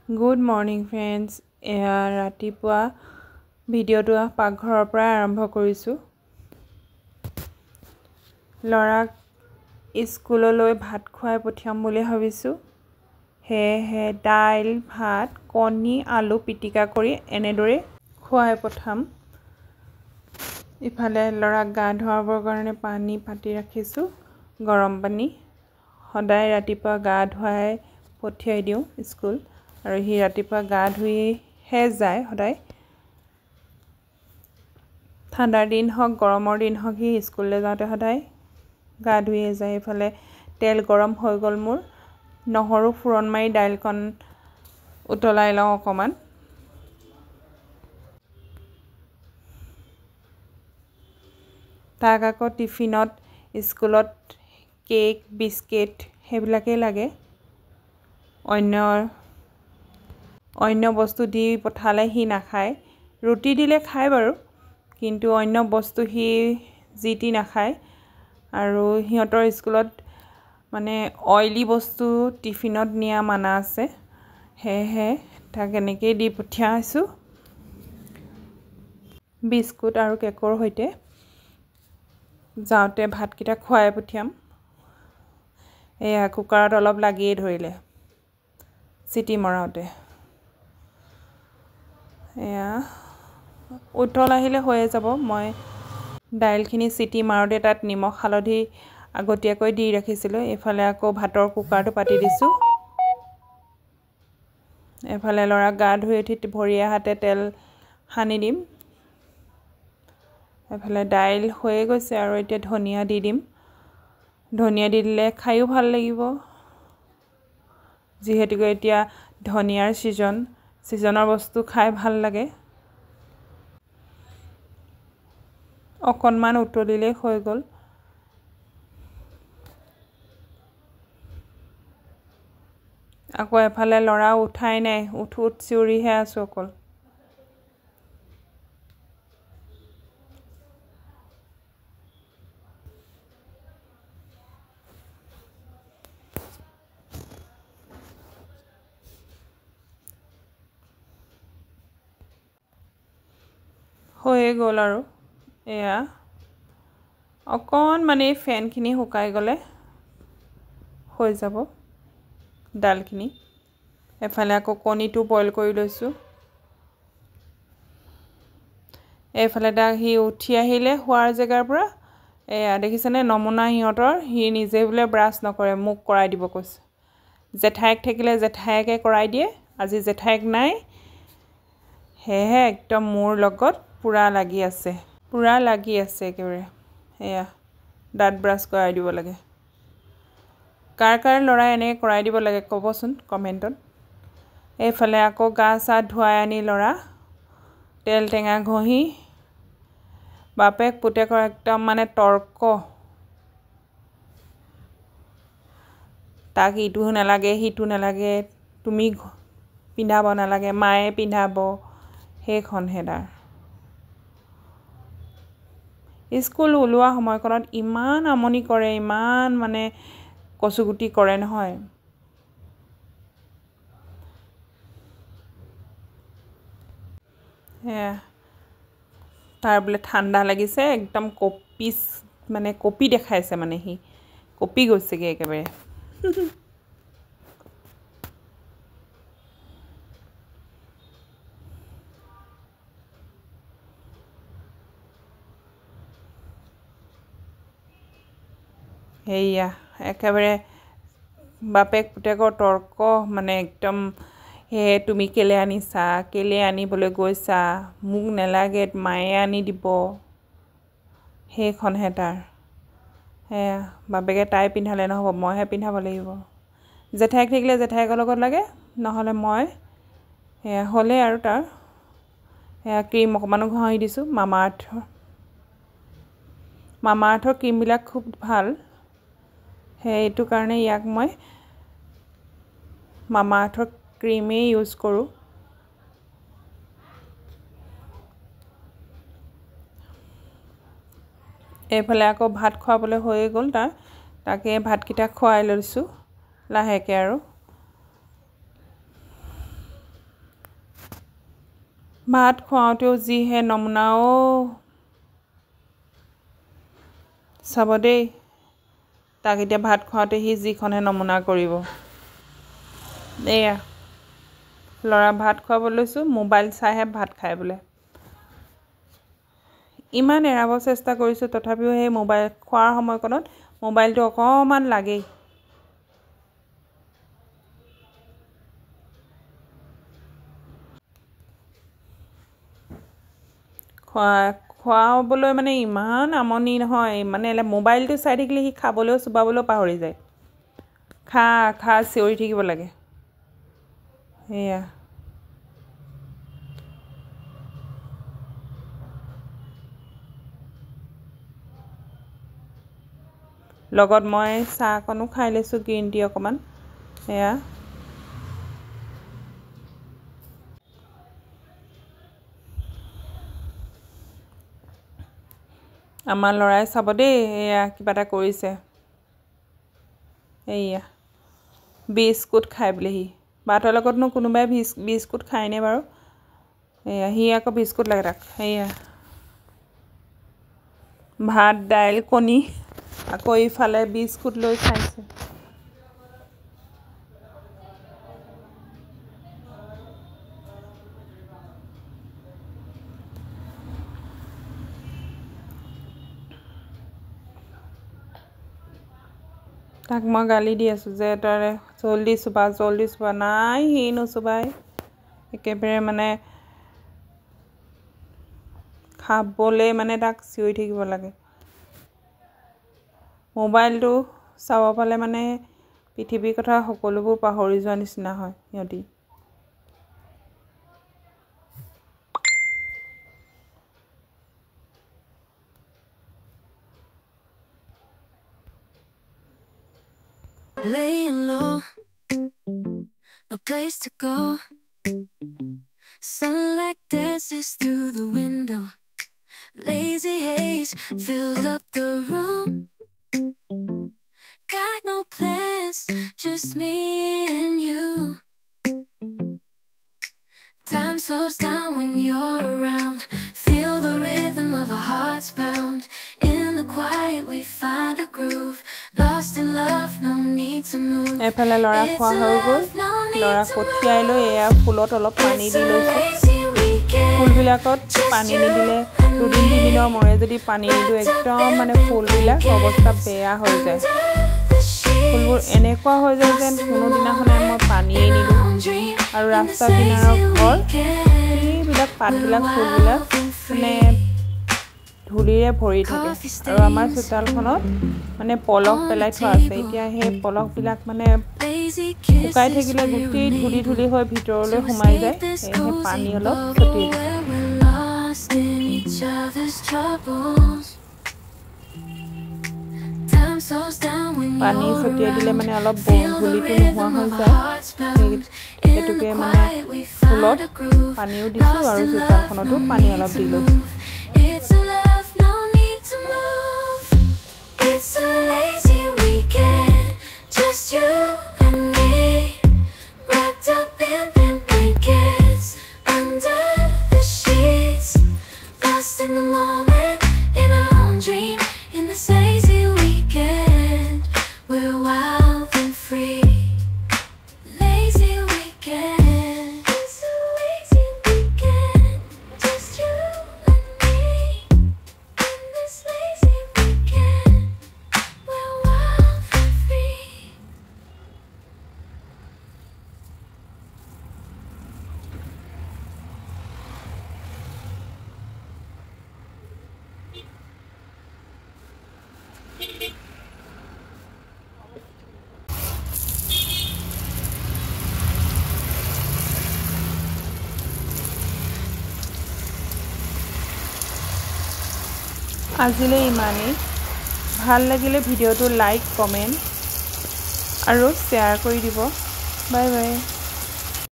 Good morning friends. ৰাতিপুৱা ভিডিঅ'টো পাকঘৰৰ পৰা আৰম্ভ কৰিছো। লৰাক স্কুললৈ ভাত খুৱাই পঠিয়াম বুলি ভাবিছো। হে দাইল, ভাত, কণী, আলু পিটিকা কৰি এনেদৰে খুৱাই পঠাম। ইফালে লৰাক গা ধুৱাবৰ কাৰণে পানী পাতি ৰাখিছো, গৰম পানী। সদায় ৰাতিপুৱা গা ধুৱাই পঠিয়াই দিওঁ স্কুল। আৰু হি ৰাতিপুৱা গা ধুইহে যায় সদায়। ঠাণ্ডাৰ দিন হওক গৰমৰ দিন হওক হি স্কুললৈ যাওঁতে সদায় গা ধুইয়ে যায়। ইফালে তেল গৰম হৈ গ'ল মোৰ। নহৰু ফুৰণ মাৰি দাইলকণ উতলাই লওঁ অকমান। তাক আকৌ টিফিনত স্কুলত কেক, বিস্কিট সেইবিলাকেই লাগে। অন্য বস্তু দি পঠালে হি নাখায়। ৰুটি দিলে খায় বাৰু, কিন্তু অন্য বস্তু হি জিতি নাখায়। আৰু সিহঁতৰ স্কুলত মানে অইলি বস্তু টিফিনত নিয়া মানা আছে। সেয়েহে তাক এনেকেই দি পঠিয়াইছো, বিস্কুট আৰু কেকৰ সৈতে। যাওঁতে ভাতকেইটা খুৱাই পঠিয়াম। কুকাৰত অলপ লাগিয়ে ধৰিলে চিটি মৰাওঁতে। উতল আহিলে হৈয়ে যাব। মই দাইলখিনি চিটি মাৰোঁতে তাত নিমখ হালধি আগতীয়াকৈ দি ৰাখিছিলোঁ। এইফালে আকৌ ভাতৰ কুকাৰটো পাতি দিছোঁ। এফালে লৰাক গা ধুই উঠি ভৰিয়ে হাতে তেল সানি দিম। এফালে দাইল হৈয়ে গৈছে আৰু এতিয়া ধনিয়া দি দিম। ধনিয়া দি দিলে খায়ো ভাল লাগিব, যিহেতুকে এতিয়া ধনিয়াৰ ছিজনৰ বস্তু খাই ভাল লাগে। অকণমান উতলিলেই হৈ গ'ল। আকৌ এফালে লৰা উঠাই নাই, উঠ চিঞৰিহে আছো অকল। হৈয়ে গ'ল আৰু অকণমান এই ফেনখিনি শুকাই গ'লে হৈ যাব দালখিনি। এফালে আকৌ কণীটো বইল কৰি লৈছোঁ। এইফালে সি উঠি আহিলে শোৱাৰ জেগাৰ পৰা দেখিছেনে নমুনা সিহঁতৰ। সি নিজে বোলে ব্ৰাছ নকৰে, মোক কৰাই দিব কৈছে। জেঠাইক থাকিলে জেঠাইকে কৰাই দিয়ে, আজি জেঠাইক নাই। সেয়েহে একদম মোৰ লগত পুৰা লাগি আছে একেবাৰে। দাঁত ব্ৰাছ কৰাই দিব লাগে। কাৰ ল'ৰাই এনেকৈ কৰাই দিব লাগে ক'বচোন কমেণ্টত। এইফালে আকৌ গা চা ধুৱাই আনি লৰা তেল টেঙা ঘঁহি বাপেক পুতেকৰ একদম মানে তৰ্ক। তাক ইটো নালাগে সিটো নালাগে, তুমি পিন্ধাব নালাগে, মায়ে পিন্ধাব, সেইখনহে তাৰ। স্কুল ওলোৱা সময়কণত ইমান আমনি কৰে, ইমান মানে কচুগুটি কৰে নহয়। তাৰ বোলে ঠাণ্ডা লাগিছে, একদম কঁপি দেখাইছে মানে। সি কঁপি গৈছেগৈ একেবাৰে। একেবাৰে বাপেক পুতেকৰ তৰ্ক মানে একদম। তুমি কেলে আনিছা, কেলে আনিবলৈ গৈছা, মোক নেলাগে, মায়ে আনি দিব, সেইখনহে তাৰ। বাপেকে তাই পিন্ধালে নহ'ব, মইহে পিন্ধাব লাগিব। জেঠাইক থাকিলে জেঠাইকৰ লগত লাগে, নহ'লে মই। হ'লে আৰু তাৰ ক্ৰীম অকণমানো ঘঁহি দিছোঁ। মামা আৰ্থৰ ক্ৰীমবিলাক খুব ভাল। সেইটো কাৰণে ইয়াক মই মামা আৰ্থৰ ক্ৰীমেই ইউজ কৰোঁ। এইফালে আকৌ ভাত খুৱাবলৈ হৈয়ে গ'ল তাৰ। তাকে ভাতকেইটা খুৱাই লৈছোঁ লাহেকৈ আৰু। ভাত খুৱাওঁতেও যিহে নমুনাও চাব দেই তাক এতিয়া ভাত খুৱাওঁতে সি যিখনহে নমুনা কৰিব এয়া ল'ৰা ভাত খুৱাব লৈছোঁ মোবাইল চাইহে ভাত খাই বোলে ইমান এৰাব চেষ্টা কৰিছোঁ তথাপিও সেই মোবাইল খোৱাৰ সময়কণত মোবাইলটো অকণমান লাগেই খোৱাবলৈ মানে ইমান আমনি নহয় মানে মোবাইলটো চাই থাকিলে সি খাবলৈও চুবাবলৈও পাহৰি যায় খা খা চিঞৰি থাকিব লাগে এয়া লগত মই চাহ অকণো খাই লৈছোঁ গ্ৰীণ টি অকণমান এয়া আমাৰ ল'ৰাই চাব দেই এয়া কিবা এটা কৰিছে এয়া বিস্কুট খাই বোলে সি ভাতৰ লগতনো কোনোবাই বিস্কুট খায়নে বাৰু এয়া সি আকৌ বিস্কুট লাগে তাক এয়া ভাত দাইল কণী আকৌ ইফালে বিস্কুট লৈ খাইছে তাক মই গালি দি আছোঁ যে তই জল্দি চুবা নাই সি নুচুবাই একেবাৰে মানে খাবলৈ মানে তাক চিঞৰি থাকিব লাগে মোবাইলটো চাব পালে মানে পৃথিৱীৰ কথা সকলোবোৰ পাহৰি যোৱা নিচিনা হয় সিহঁতি Laying low, no place to go. Sunlight dances through the window. Lazy haze filled up the room. Got no plans, just me and you. Time slows down when you're around. Feel the rhythm of our hearts pound. In the quiet we find a groove. Lost in love, no need to move. এফালে ল'ৰা খোৱা হৈ গ'ল ল'ৰা কঠিয়াই লৈ এয়া ফুলত অলপ পানী দি লৈছোঁ ফুলবিলাকত পানী নিদিলে দুদিন তিনিদিনৰ মূৰে যদি পানী নিদিওঁ একদম মানে ফুলবিলাক অৱস্থা বেয়া হৈ যায় ফুলবোৰ এনেকুৱা হৈ যায় যেন কোনোদিনাখনে মই পানীয়ে নিদিওঁ আৰু ৰাস্তা কিনাৰৰ ঘৰ সেইবিলাক পাতবিলাক ফুলবিলাক মানে ধূলিৰে ভৰি থাকে আৰু আমাৰ চোতালখনত মানে পলস পেলাই থোৱা আছে এতিয়া সেই পলসবিলাক মানে শুকাই থাকিলে গোটেই ধূলি হৈ ভিতৰলৈ সোমাই যায় সেই পানী অলপ ছটিয়াই পানী ছটিয়াই দিলে মানে অলপ ধূলিটো নোহোৱা হৈ যায় সেইটোকে মানে ফুলত পানীও দিছোঁ আৰু চোতালখনতো পানী অলপ দি লৈছোঁ It's a love, no need to move. It's a lazy weekend, just you and me, wrapped up in blankets, under the sheets, lost in the moment, in our own dream. In this lazy weekend, we're wild and free. Lazy weekend, it's a lazy weekend, just you. আজিলৈ ইমানেই ভাল লাগিলে ভিডিঅ'টো like comment আৰু share কৰি দিব bye bye